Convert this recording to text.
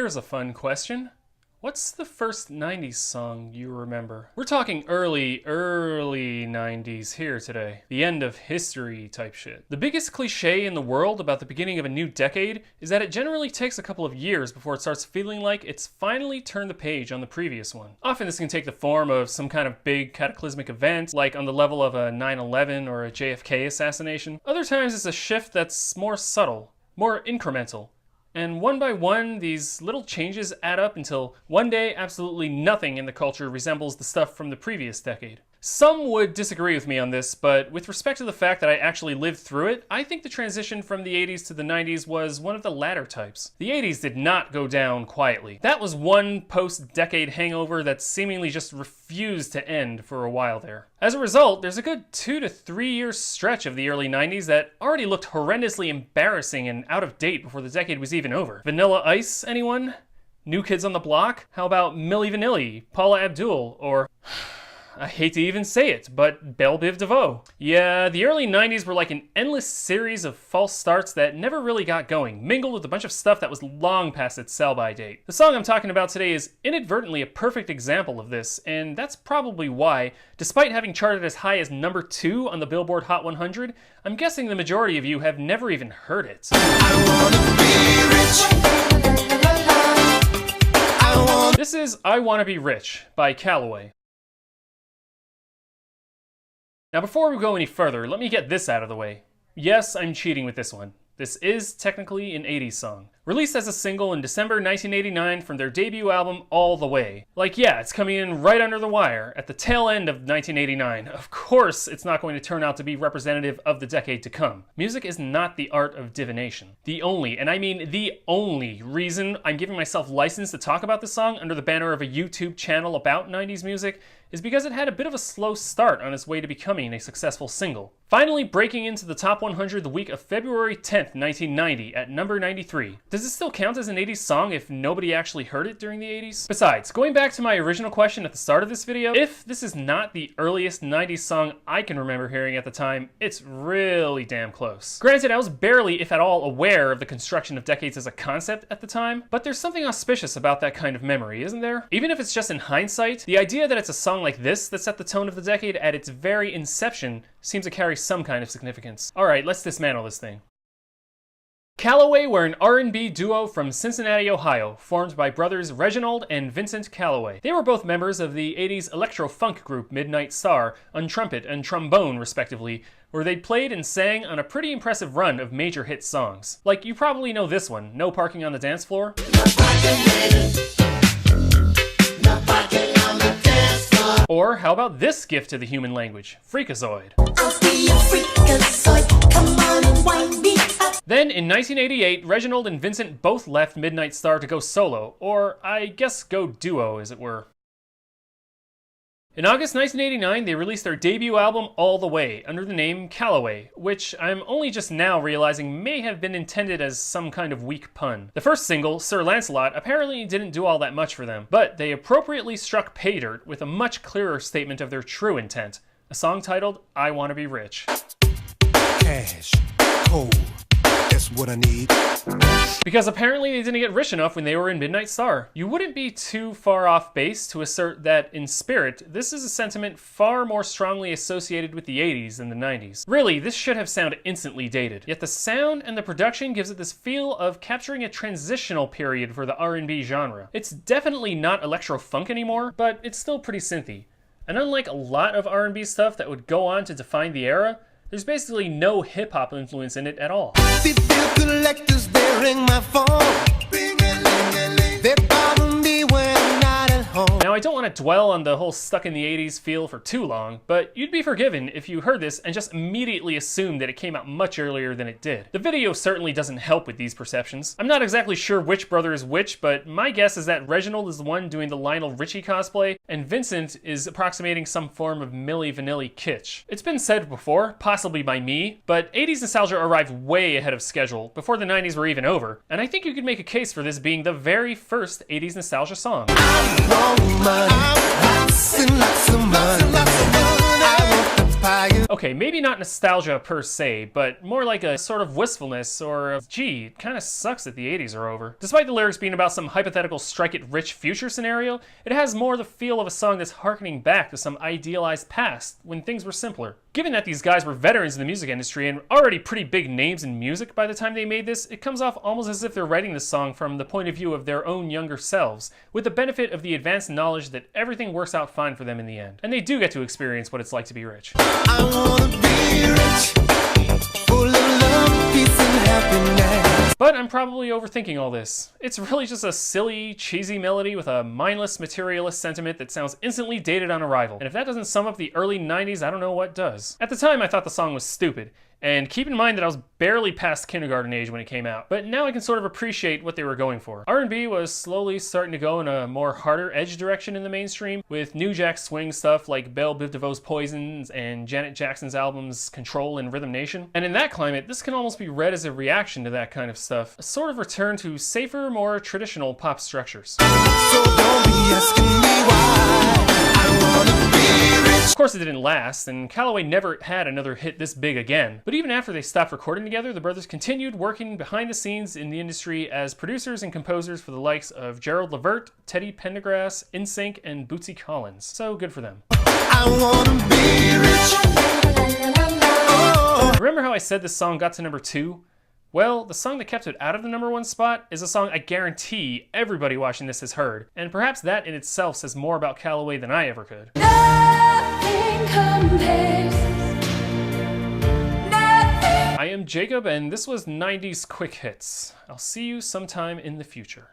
Here's a fun question. What's the first 90s song you remember? We're talking early 90s here today. The end of history type shit. The biggest cliche in the world about the beginning of a new decade is that it generally takes a couple of years before it starts feeling like it's finally turned the page on the previous one. Often this can take the form of some kind of big cataclysmic event, like on the level of a 9/11 or a JFK assassination. Other times it's a shift that's more subtle, more incremental. And one by one, these little changes add up until one day absolutely nothing in the culture resembles the stuff from the previous decade. Some would disagree with me on this, but with respect to the fact that I actually lived through it, I think the transition from the 80s to the 90s was one of the latter types. The 80s did not go down quietly. That was one post-decade hangover that seemingly just refused to end for a while there. As a result, there's a good 2 to 3 year stretch of the early 90s that already looked horrendously embarrassing and out of date before the decade was even over. Vanilla Ice, anyone? New Kids on the Block? How about Milli Vanilli, Paula Abdul, or... I hate to even say it, but Belle Biv DeVoe. Yeah, the early 90s were like an endless series of false starts that never really got going, mingled with a bunch of stuff that was long past its sell-by date. The song I'm talking about today is inadvertently a perfect example of this, and that's probably why, despite having charted as high as number 2 on the Billboard Hot 100, I'm guessing the majority of you have never even heard it. This is I Wanna Be Rich by Calloway. Now before we go any further, let me get this out of the way. Yes, I'm cheating with this one. This is technically an 80s song. Released as a single in December 1989 from their debut album, All the Way. Like, yeah, it's coming in right under the wire, at the tail end of 1989. Of course, it's not going to turn out to be representative of the decade to come. Music is not the art of divination. The only, and I mean the only, reason I'm giving myself license to talk about this song under the banner of a YouTube channel about 90s music is because it had a bit of a slow start on its way to becoming a successful single. Finally breaking into the top 100 the week of February 10th, 1990 at number 93. Does it still count as an 80s song if nobody actually heard it during the 80s? Besides, going back to my original question at the start of this video, if this is not the earliest 90s song I can remember hearing at the time, it's really damn close. Granted, I was barely, if at all, aware of the construction of decades as a concept at the time, but there's something auspicious about that kind of memory, isn't there? Even if it's just in hindsight, the idea that it's a song like this that set the tone of the decade at its very inception seems to carry some kind of significance. Alright, let's dismantle this thing. Calloway were an R&B duo from Cincinnati, Ohio, formed by brothers Reginald and Vincent Calloway. They were both members of the 80s electro-funk group Midnight Star on trumpet and trombone, respectively, where they played and sang on a pretty impressive run of major hit songs. Like, you probably know this one, No Parking on the Dance Floor. Or how about this gift to the human language, Freakazoid. I'll be a freakazoid, come on and wind me up. Then in 1988, Reginald and Vincent both left Midnight Star to go solo, or I guess go duo as it were. In August 1989, they released their debut album All the Way under the name Calloway, which I'm only just now realizing may have been intended as some kind of weak pun. The first single, Sir Lancelot, apparently didn't do all that much for them, but they appropriately struck pay dirt with a much clearer statement of their true intent, a song titled I Wanna Be Rich. Cash, cold, that's what I need. Because apparently they didn't get rich enough when they were in Midnight Star. You wouldn't be too far off base to assert that, in spirit, this is a sentiment far more strongly associated with the 80s than the 90s. Really, this should have sounded instantly dated. Yet the sound and the production gives it this feel of capturing a transitional period for the R&B genre. It's definitely not electro-funk anymore, but it's still pretty synthy. And unlike a lot of R&B stuff that would go on to define the era, there's basically no hip-hop influence in it at all. The bill collectors, they ring my phone. They bother me when I'm not at home. Now, I don't want to dwell on the whole stuck in the 80s feel for too long, but you'd be forgiven if you heard this and just immediately assumed that it came out much earlier than it did. The video certainly doesn't help with these perceptions. I'm not exactly sure which brother is which, but my guess is that Reginald is the one doing the Lionel Richie cosplay, and Vincent is approximating some form of Milli Vanilli kitsch. It's been said before, possibly by me, but 80s nostalgia arrived way ahead of schedule, before the 90s were even over, and I think you could make a case for this being the very first 80s nostalgia song. Lots of money. I want the fire. Okay, maybe not nostalgia per se, but more like a sort of wistfulness or a, gee, it kind of sucks that the 80s are over. Despite the lyrics being about some hypothetical strike-it-rich future scenario, it has more the feel of a song that's harkening back to some idealized past when things were simpler. Given that these guys were veterans in the music industry and already pretty big names in music by the time they made this, it comes off almost as if they're writing this song from the point of view of their own younger selves, with the benefit of the advanced knowledge that everything works out fine for them in the end. And they do get to experience what it's like to be rich. I wanna be rich, full of love, peace, and happiness. But I'm probably overthinking all this. It's really just a silly, cheesy melody with a mindless, materialist sentiment that sounds instantly dated on arrival. And if that doesn't sum up the early 90s, I don't know what does. At the time, I thought the song was stupid. And keep in mind that I was barely past kindergarten age when it came out, but now I can sort of appreciate what they were going for. R&B was slowly starting to go in a more harder edge direction in the mainstream, with New Jack Swing stuff like Belle Biv DeVoe's Poisons and Janet Jackson's albums Control and Rhythm Nation. And in that climate, this can almost be read as a reaction to that kind of stuff, a sort of return to safer, more traditional pop structures. So don't be asking me why. I wanna be rich. Of course it didn't last, and Calloway never had another hit this big again. But even after they stopped recording together, the brothers continued working behind the scenes in the industry as producers and composers for the likes of Gerald Levert, Teddy Pendergrass, NSYNC, and Bootsy Collins. So good for them. I wanna be rich. Oh. Remember how I said this song got to number 2? Well, the song that kept it out of the number 1 spot is a song I guarantee everybody watching this has heard, and perhaps that in itself says more about Calloway than I ever could. Nothing compares. I am Jacob, and this was 90s Quick Hits. I'll see you sometime in the future.